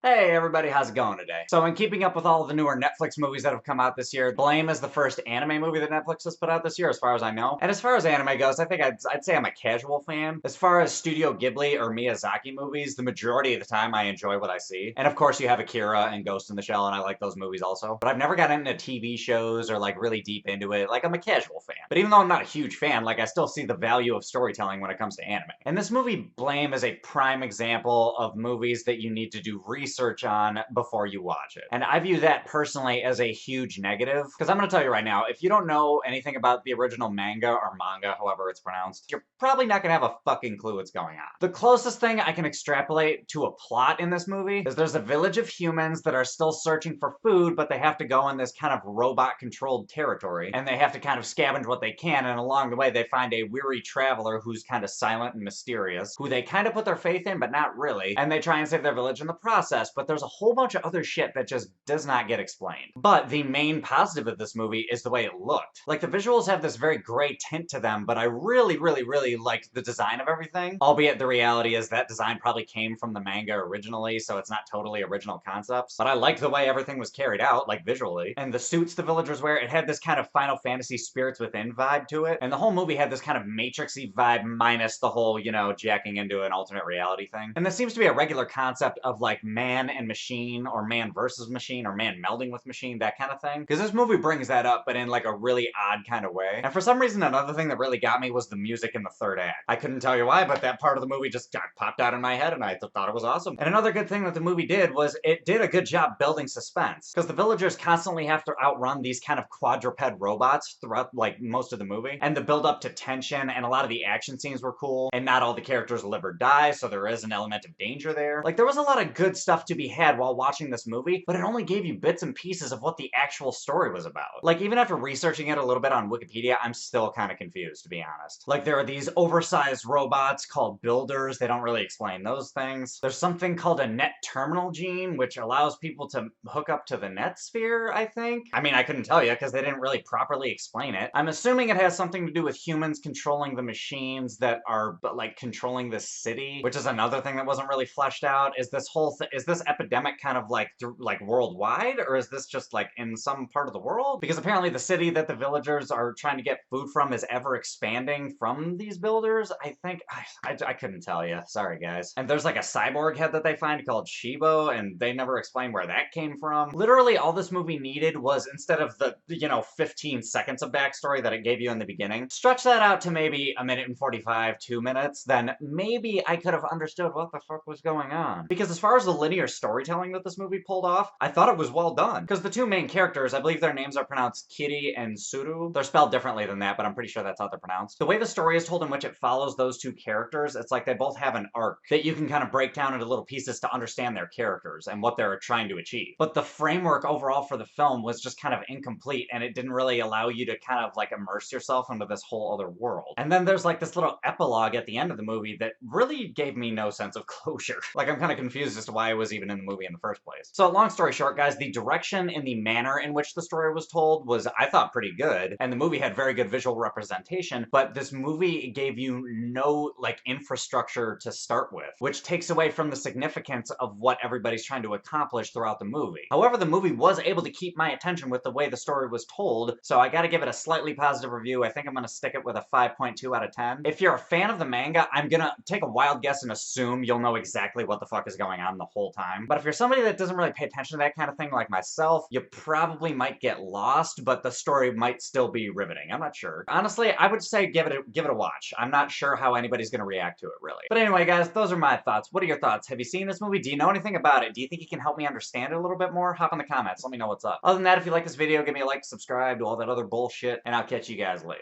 Hey everybody, how's it going today? So in keeping up with all the newer Netflix movies that have come out this year, Blame is the first anime movie that Netflix has put out this year, as far as I know. And as far as anime goes, I think I'd say I'm a casual fan. As far as Studio Ghibli or Miyazaki movies, the majority of the time I enjoy what I see. And of course you have Akira and Ghost in the Shell, and I like those movies also. But I've never gotten into TV shows or like really deep into it. Like I'm a casual fan. But even though I'm not a huge fan, like I still see the value of storytelling when it comes to anime. And this movie, Blame, is a prime example of movies that you need to do research on before you watch it. And I view that personally as a huge negative, because I'm going to tell you right now, if you don't know anything about the original manga or manga, however it's pronounced, you're probably not going to have a fucking clue what's going on. The closest thing I can extrapolate to a plot in this movie is there's a village of humans that are still searching for food, but they have to go in this kind of robot-controlled territory, and they have to kind of scavenge what they can, and along the way they find a weary traveler who's kind of silent and mysterious, who they kind of put their faith in, but not really, and they try and save their village in the process, but there's a whole bunch of other shit that just does not get explained. But the main positive of this movie is the way it looked. Like, the visuals have this very gray tint to them, but I really liked the design of everything, albeit the reality is that design probably came from the manga originally, so it's not totally original concepts. But I liked the way everything was carried out, like visually. And the suits the villagers wear, it had this kind of Final Fantasy Spirits Within vibe to it, and the whole movie had this kind of Matrixy vibe minus the whole, you know, jacking into an alternate reality thing. And this seems to be a regular concept of like man and machine, or man versus machine, or man melding with machine, that kind of thing. Because this movie brings that up, but in like a really odd kind of way. And for some reason, another thing that really got me was the music in the third act. I couldn't tell you why, but that part of the movie just got popped out in my head, and I thought it was awesome. And another good thing that the movie did was it did a good job building suspense. Because the villagers constantly have to outrun these kind of quadruped robots throughout like most of the movie. And the build up to tension and a lot of the action scenes were cool. And not all the characters live or die, so there is an element of danger there. Like, there was a lot of good stuff to be had while watching this movie, but it only gave you bits and pieces of what the actual story was about. Like, even after researching it a little bit on Wikipedia, I'm still kind of confused, to be honest. Like, there are these oversized robots called builders. They don't really explain those things. There's something called a net terminal gene, which allows people to hook up to the net sphere, I think. I mean, I couldn't tell you because they didn't really properly explain it. I'm assuming it has something to do with humans controlling the machines that are, like, controlling the city, which is another thing that wasn't really fleshed out. Is this whole is this epidemic kind of like worldwide, or is this just like in some part of the world? Because apparently the city that the villagers are trying to get food from is ever expanding from these builders. I think I couldn't tell you. Sorry guys. And there's like a cyborg head that they find called Shibo, and they never explain where that came from. Literally all this movie needed was, instead of the, you know, 15 seconds of backstory that it gave you in the beginning, stretch that out to maybe a minute and 45, 2 minutes, then maybe I could have understood what the fuck was going on. Because as far as the linear storytelling that this movie pulled off, I thought it was well done. Because the two main characters, I believe their names are pronounced Kiri and Suru. They're spelled differently than that, but I'm pretty sure that's how they're pronounced. The way the story is told in which it follows those two characters, it's like they both have an arc that you can kind of break down into little pieces to understand their characters and what they're trying to achieve. But the framework overall for the film was just kind of incomplete, and it didn't really allow you to kind of like immerse yourself into this whole other world. And then there's like this little epilogue at the end of the movie that really gave me no sense of closure. Like, I'm kind of confused as to why I was even in the movie in the first place. So long story short, guys, the direction and the manner in which the story was told was, I thought, pretty good, and the movie had very good visual representation, but this movie gave you no, like, infrastructure to start with, which takes away from the significance of what everybody's trying to accomplish throughout the movie. However, the movie was able to keep my attention with the way the story was told, so I gotta give it a slightly positive review. I think I'm gonna stick it with a 5.2 out of 10. If you're a fan of the manga, I'm gonna take a wild guess and assume you'll know exactly what the fuck is going on the whole time. But if you're somebody that doesn't really pay attention to that kind of thing like myself, you probably might get lost, but the story might still be riveting. I'm not sure. Honestly, I would say give it a watch. I'm not sure how anybody's gonna react to it, really. But anyway, guys, those are my thoughts. What are your thoughts? Have you seen this movie? Do you know anything about it? Do you think you can help me understand it a little bit more? Hop in the comments. Let me know what's up. Other than that, if you like this video, give me a like, subscribe, do all that other bullshit, and I'll catch you guys later.